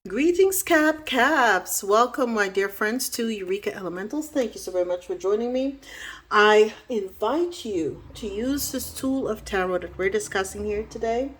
Greetings, Caps. Welcome, my dear friends, to Eureka Elementals. Thank you so very much for joining me. I invite you to use this tool of tarot that we're discussing here today.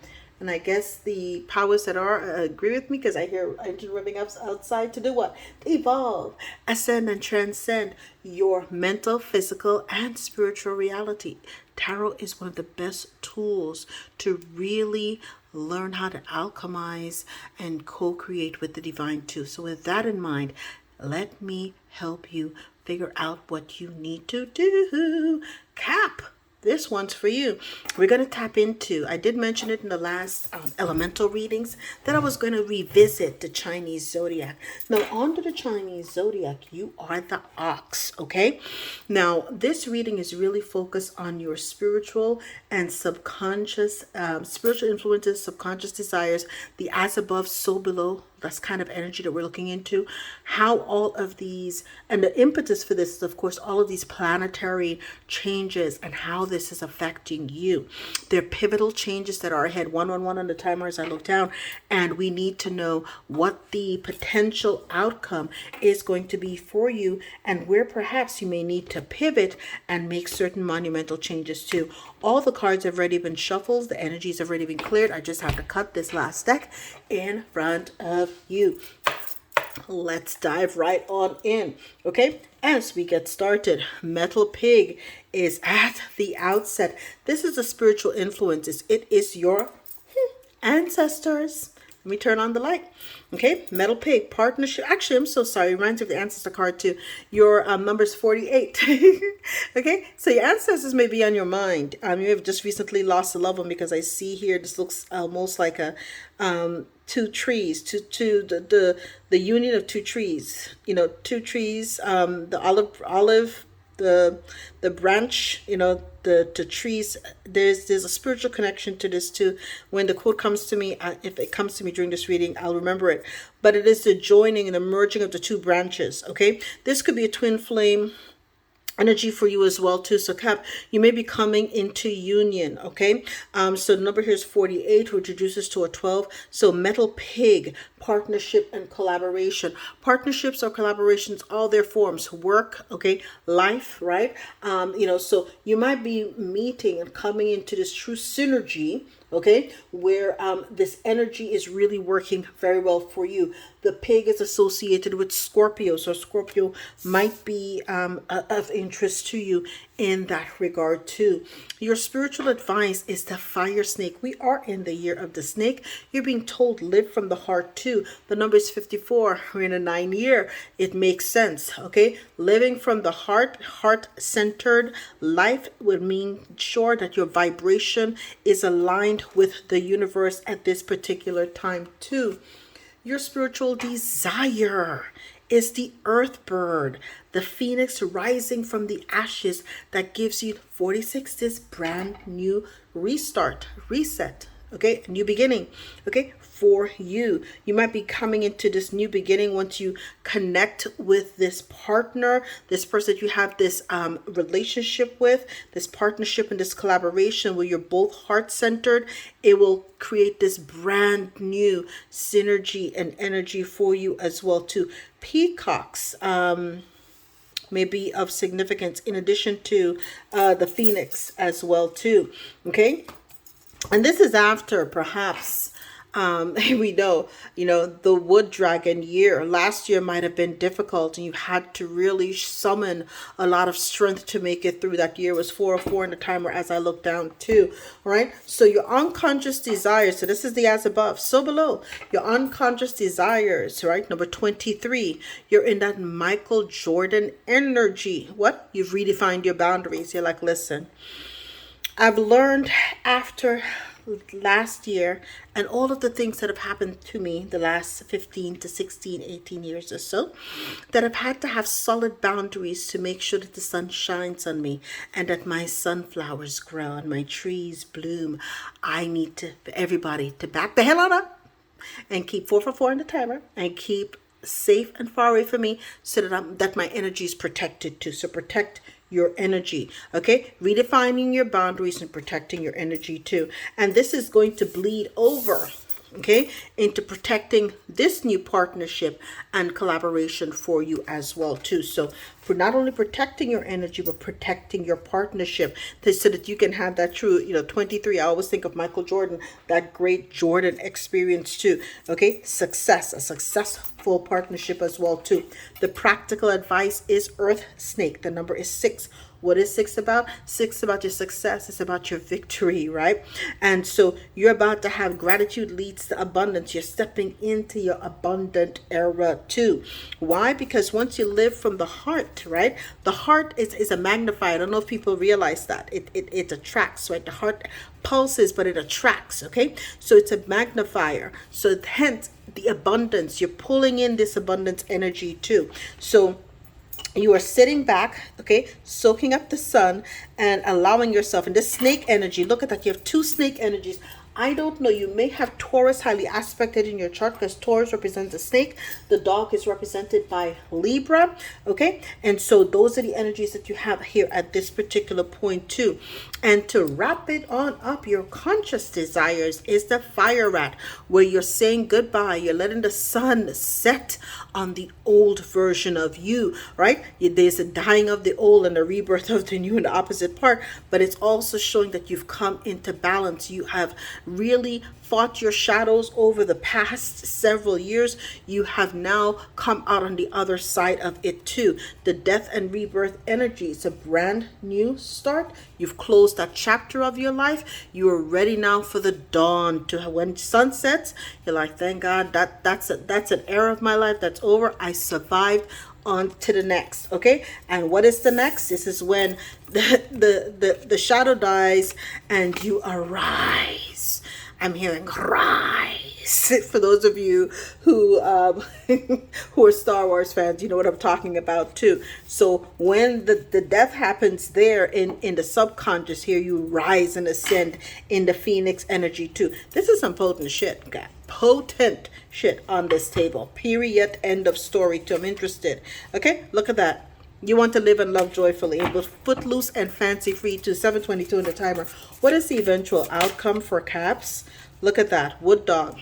And I guess the powers that are agree with me because I hear engine revving up outside to do what? To evolve, ascend, and transcend your mental, physical, and spiritual reality. Tarot is one of the best tools to really learn how to alchemize and co-create with the divine too. So with that in mind, let me help you figure out what you need to do. Cap, this one's for you. We're going to tap into, I did mention it in the last elemental readings, that I was going to revisit the Chinese zodiac. Now, under the Chinese zodiac, you are the ox, okay? Now, this reading is really focused on your spiritual and subconscious, spiritual influences, subconscious desires, the as above, so below. That's kind of energy that we're looking into. How all of these, and the impetus for this is, of course, all of these planetary changes and how this is affecting you. There are pivotal changes that are ahead. 111 on the timer as I look down. And we need to know what the potential outcome is going to be for you and where perhaps you may need to pivot and make certain monumental changes too. All the cards have already been shuffled. The energies have already been cleared. I just have to cut this last deck in front of you. Let's dive right on in. Okay, as we get started, Metal Pig is at the outset. This is a spiritual influence. It is your ancestors. Let me turn on the light. Okay, Metal Pig, partnership. Actually, I'm so sorry. It reminds me of the ancestor card too. Your number's 48. Okay, so your ancestors may be on your mind. You have just recently lost a loved one because I see here this looks almost like a two trees, the union of two trees. You know, two trees. The olive. The branch, the trees. There's a spiritual connection to this too. When the quote comes to me, if it comes to me during this reading, I'll remember it. But it is the joining and the merging of the two branches. Okay, this could be a twin flame energy for you as well too. So Cap, you may be coming into union. Okay, so the number here is 48, which reduces to a 12. So Metal Pig, partnership and collaboration. Partnerships or collaborations, all their forms. Work, okay, life, right? So you might be meeting and coming into this true synergy, okay, where this energy is really working very well for you. The pig is associated with Scorpio, so Scorpio might be of interest to you in that regard too. Your spiritual advice is the fire snake. We are in the year of the snake. You're being told live from the heart too. The number is 54. We're in a 9 year. It makes sense, okay? Living from the heart-centered life would mean sure that your vibration is aligned with the universe at this particular time too. Your spiritual desire is the earth bird, the phoenix rising from the ashes that gives you 46, this brand new restart, reset, okay, a new beginning, okay, for you. You might be coming into this new beginning once you connect with this partner, this person that you have this relationship with, this partnership and this collaboration where you're both heart-centered. It will create this brand new synergy and energy for you as well too. Peacocks may be of significance in addition to the phoenix as well too. Okay, and this is after perhaps we know, the wood dragon year. Last year might have been difficult and you had to really summon a lot of strength to make it through. That year was 404 in the timer as I look down too. All right. So your unconscious desires. So this is the as above, so below. Your unconscious desires, right? Number 23. You're in that Michael Jordan energy. What? You've redefined your boundaries. You're like, listen, I've learned after last year and all of the things that have happened to me the last 15 to 16, 18 years or so, that I've had to have solid boundaries to make sure that the sun shines on me and that my sunflowers grow and my trees bloom. I need to, for everybody to back the hell on up and keep 444 in the timer and keep safe and far away from me so that my energy is protected too. So protect your energy, okay? Redefining your boundaries and protecting your energy too. And this is going to bleed over okay, into protecting this new partnership and collaboration for you as well too. So for not only protecting your energy, but protecting your partnership, so that you can have that true, 23. I always think of Michael Jordan, that great Jordan experience too. Okay, success, a successful partnership as well too. The practical advice is Earth Snake. The number is 6. What is 6 about? 6 about your success. It's about your victory, right? And so you're about to have gratitude leads to abundance. You're stepping into your abundant era too. Why? Because once you live from the heart, right? The heart is a magnifier. I don't know if people realize that. It attracts, right? The heart pulses, but it attracts, okay? So it's a magnifier. So hence the abundance. You're pulling in this abundance energy too. So you are sitting back, okay, soaking up the sun and allowing yourself. And this snake energy, look at that. You have 2 snake energies. I don't know. You may have Taurus highly aspected in your chart, because Taurus represents a snake. The dog is represented by Libra. Okay. And so those are the energies that you have here at this particular point too. And to wrap it on up, your conscious desires is the fire rat, where you're saying goodbye. You're letting the sun set on the old version of you, right? There's a dying of the old and a rebirth of the new in the opposite part, but it's also showing that you've come into balance. You have really fought your shadows over the past several years. You have now come out on the other side of it too. The death and rebirth energy, it's a brand new start. You've closed that chapter of your life. You are ready now for the dawn. To when sun sets, you're like, thank God, that's an era of my life that's over. I survived. On to the next. Okay. And what is the next? This is when the shadow dies and you arise. I'm hearing rise. For those of you who who are Star Wars fans, you know what I'm talking about too. So when the death happens there in the subconscious, here you rise and ascend in the Phoenix energy too. This is some potent shit, okay? Potent shit on this table. Period. End of story too. I'm interested. Okay, look at that. You want to live and love joyfully, but footloose and fancy free to 722 in the timer. What is the eventual outcome for Caps? Look at that. Wood dog.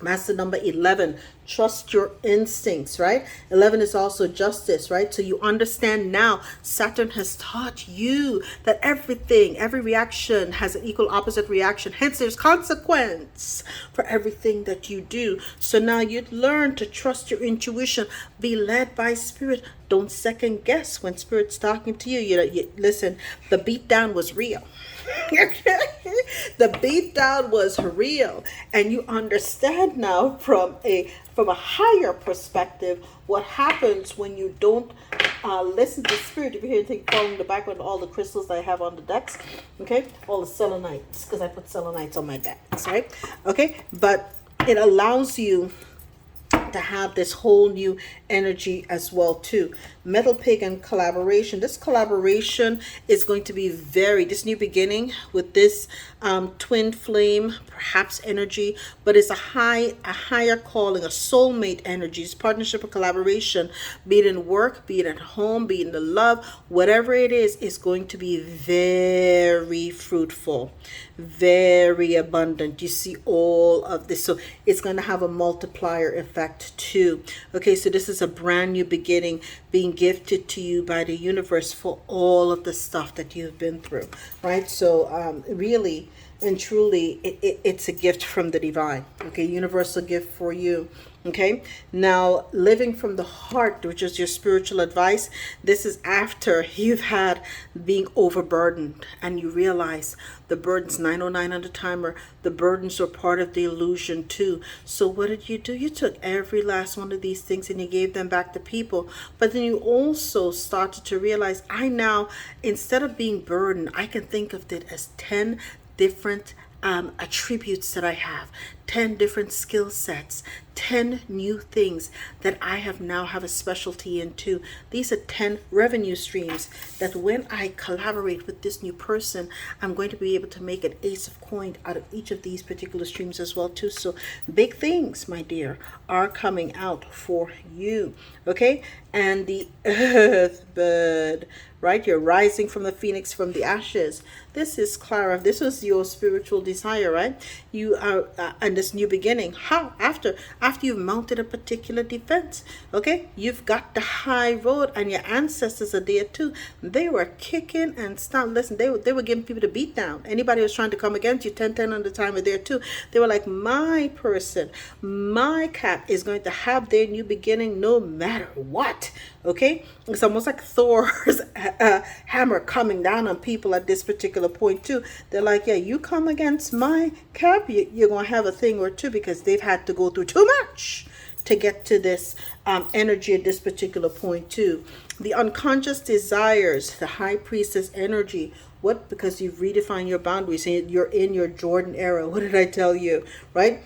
Master number 11. Trust your instincts, right? 11 is also justice, right? So you understand now, Saturn has taught you that everything, every reaction has an equal opposite reaction. Hence, there's consequence for everything that you do. So now you'd learn to trust your intuition, be led by spirit. Don't second guess when spirit's talking to you. Listen, the beatdown was real. The beatdown was real, and you understand now from a higher perspective what happens when you don't listen to spirit. If you hear anything falling in the background, all the crystals that I have on the decks, okay, all the selenites, because I put selenites on my decks, right? Okay, but it allows you to have this whole new energy as well too. Metal pig and collaboration. This collaboration is going to be this new beginning with this twin flame perhaps energy, but it's a higher calling, a soulmate energy. It's partnership or collaboration, be it in work, be it at home, be it in the love, whatever it is going to be very fruitful, very abundant. You see all of this, so it's going to have a multiplier effect too. Okay, so this is a brand new beginning being gifted to you by the universe for all of the stuff that you've been through, right? So really and truly, it's a gift from the divine. Okay, universal gift for you. Okay, now living from the heart, which is your spiritual advice. This is after you've had being overburdened and you realize the burdens, 909 on the timer, the burdens are part of the illusion too. So what did you do? You took every last one of these things and you gave them back to people. But then you also started to realize, I now, instead of being burdened, I can think of it as 10 different attributes that I have, 10 different skill sets, 10 new things that I have a specialty in too. These are 10 revenue streams that when I collaborate with this new person, I'm going to be able to make an ace of coin out of each of these particular streams as well too. So big things, my dear, are coming out for you. Okay, and the earth bird, right? You're rising from the phoenix from the ashes. This is Clara. This was your spiritual desire, right? You are, and this new beginning. How? After you've mounted a particular defense. Okay, you've got the high road, and your ancestors are there too. They were kicking and stomping. Listen, they were giving people the beat down. Anybody who was trying to come against you 10 on the time were there too. They were like, my person, my cat is going to have their new beginning no matter what. Okay, it's almost like Thor's hammer coming down on people at this particular point too. They're like, yeah, you come against my Cap, you're gonna have a thing or two, because they've had to go through too much to get to this energy at this particular point too. The unconscious desires, the high priestess energy. What? Because you've redefined your boundaries and you're in your Jordan era. What did I tell you? Right?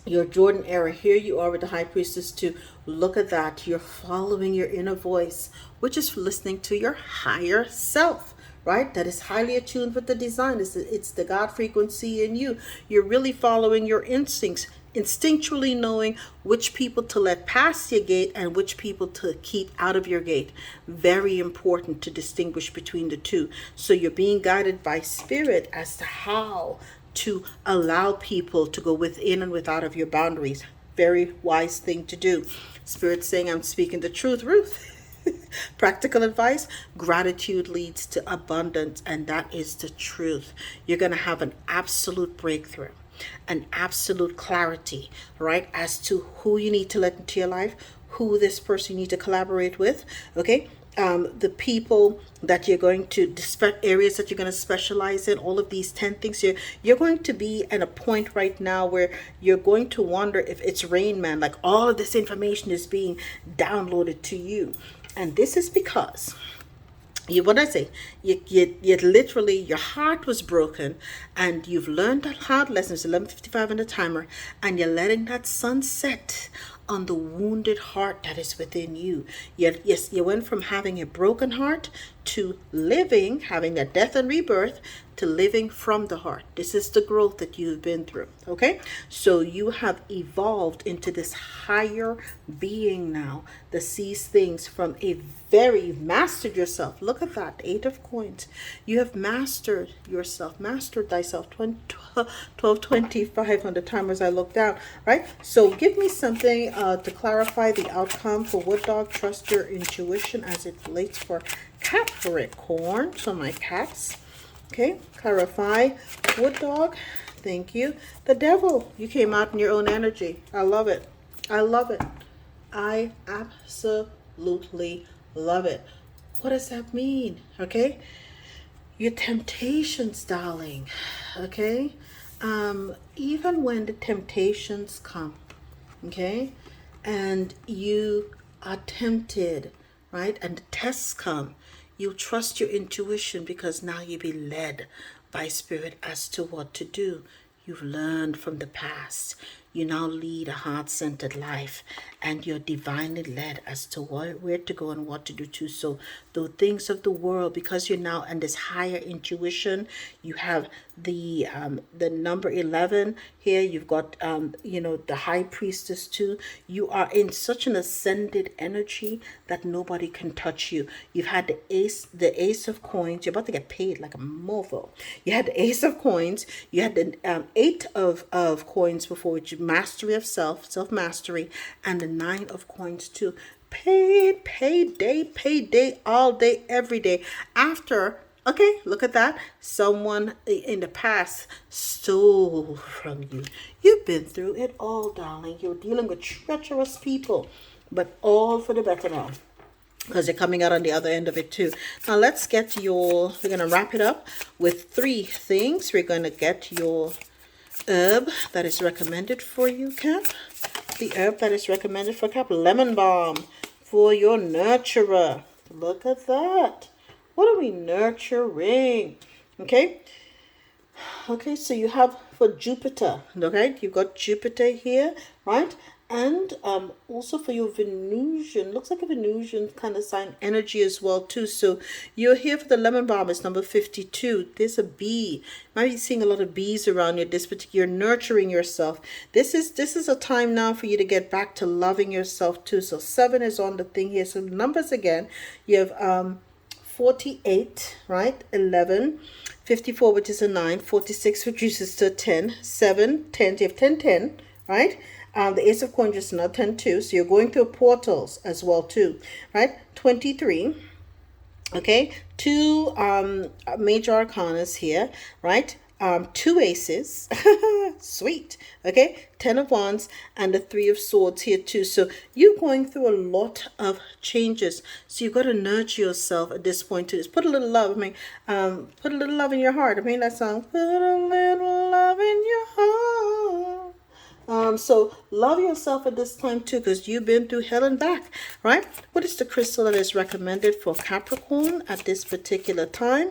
Your Jordan era. Here you are with the high priestess too. Look at that. You're following your inner voice, which is listening to your higher self, right? That is highly attuned with the design. It's the God frequency in you. You're really following your instincts, instinctually knowing which people to let pass your gate and which people to keep out of your gate. Very important to distinguish between the two. So you're being guided by spirit as to how to allow people to go within and without of your boundaries. Very wise thing to do. Spirit saying, I'm speaking the truth, Ruth. Practical advice: gratitude leads to abundance, and that is the truth. You're going to have an absolute breakthrough, an absolute clarity, right, as to who you need to let into your life, who this person you need to collaborate with. Okay, the people that you're going to, areas that you're going to specialize in, all of these 10 things. You're going to be at a point right now where you're going to wonder if it's Rain Man, like all of this information is being downloaded to you. And this is because you literally, your heart was broken, and you've learned that hard lesson. It's 11:55 on the timer, and you're letting that sun set on the wounded heart that is within you. Yes, you went from having a broken heart to having a death and rebirth, to living from the heart. This is the growth that you've been through. Okay, so you have evolved into this higher being now that sees things from you've mastered yourself. Look at that, 8 of coins. You have mastered yourself, mastered thyself. 12:25 on the timer as I look down, right? So give me something to clarify the outcome for Wood Dog. Trust your intuition as it relates for Capricorn. So my cats. Okay, clarify Wood Dog. Thank you. The Devil, you came out in your own energy. I love it. I love it. I absolutely love it. What does that mean? Okay, your temptations, darling. Okay, even when the temptations come, okay, and you are tempted, right, and the tests come, you trust your intuition, because now you be led by spirit as to what to do. You've learned from the past. You now lead a heart-centered life, and you're divinely led as to where to go and what to do too. So the things of the world, because you're now in this higher intuition, you have the number 11 here. You've got the high priestess too. You are in such an ascended energy that nobody can touch you. You've had the ace of coins. You're about to get paid like a mofo. You had the ace of coins. You had the 8 of coins before, which mastery of self-mastery, and the 9 of coins too. Payday all day, every day. After, okay, look at that. Someone in the past stole from you. You've been through it all, darling. You're dealing with treacherous people, but all for the better now, because you're coming out on the other end of it too. Now let's get we're going to wrap it up with 3 things. We're going to get your herb that is recommended for you, Cap. The herb that is recommended for Cap, lemon balm for your nurturer. Look at that. What are we nurturing? Okay, so you have for Jupiter, okay, you've got Jupiter here, right? And also for your Venusian, looks like a Venusian kind of sign energy as well too. So you're here for the lemon balm. It's number 52. There's a bee. Might be seeing a lot of bees around you. You're nurturing yourself. This is a time now for you to get back to loving yourself too. So 7 is on the thing here. So numbers again. You have 48, right? 11, 54, which is a 9, 46 reduces to 10, 7, 10, you have 10, 10, right? The Ace of Coins is another 10 too, so you're going through portals as well too, right? 23, okay, two major arcanas here, right? Two aces, sweet, okay, 10 of wands and the 3 of swords here too. So you're going through a lot of changes, so you've got to nurture yourself at this point too. Just put a little love, put a little love in your heart. That song, put a little love in your heart. So love yourself at this time too, because you've been through hell and back, right? What is the crystal that is recommended for Capricorn at this particular time?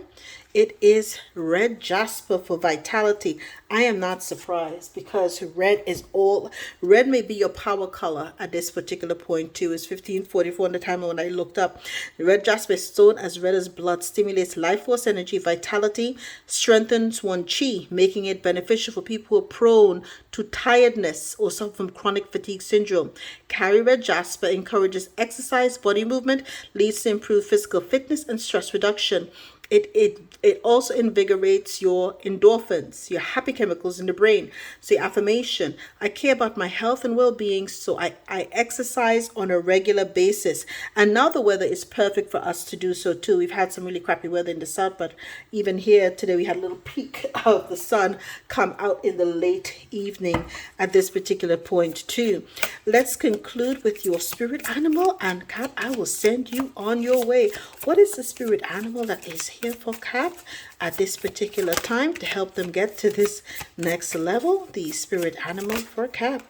It is red jasper for vitality. I am not surprised, because red may be your power color at this particular point too. It's 1544 in the time when I looked up. The red jasper is stone as red as blood, stimulates life force energy, vitality, strengthens one chi, making it beneficial for people who are prone to tiredness or suffer from chronic fatigue syndrome. Carry red jasper encourages exercise, body movement, leads to improved physical fitness and stress reduction. It also invigorates your endorphins, your happy chemicals in the brain. So your affirmation: I care about my health and well-being, so I exercise on a regular basis. And now the weather is perfect for us to do so too. We've had some really crappy weather in the south, but even here today we had a little peek of the sun come out in the late evening at this particular point too. Let's conclude with your spirit animal, and Cap, I will send you on your way. What is the spirit animal that is here for Cap at this particular time to help them get to this next level? The spirit animal for Cap,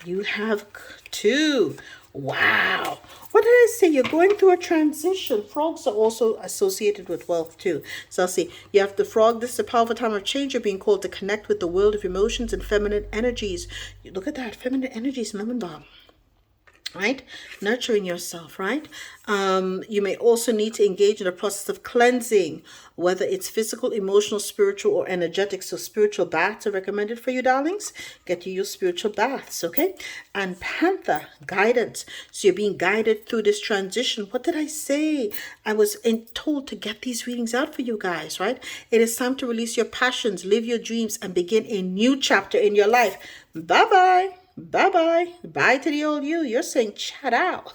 you have 2. Wow. What did I say? You're going through a transition. Frogs are also associated with wealth too. So I'll see. You have the frog. This is a powerful time of change. You're being called to connect with the world of emotions and feminine energies. Look at that. Feminine energies, Lemon Bomb. Right? Nurturing yourself, right? You may also need to engage in a process of cleansing, whether it's physical, emotional, spiritual, or energetic. So spiritual baths are recommended for you, darlings. Get you your spiritual baths, okay? And Panther, guidance. So you're being guided through this transition. What did I say? I was told to get these readings out for you guys, right? It is time to release your passions, live your dreams, and begin a new chapter in your life. Bye-bye. Bye-bye. Bye to the old you. You're saying chat out.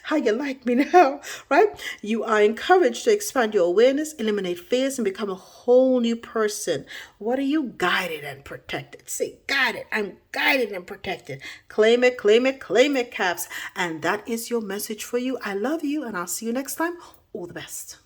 How you like me now, right? You are encouraged to expand your awareness, eliminate fears, and become a whole new person. What are you? Guided and protected. Say, guided. I'm guided and protected. Claim it, claim it, claim it, Caps. And that is your message for you. I love you, and I'll see you next time. All the best.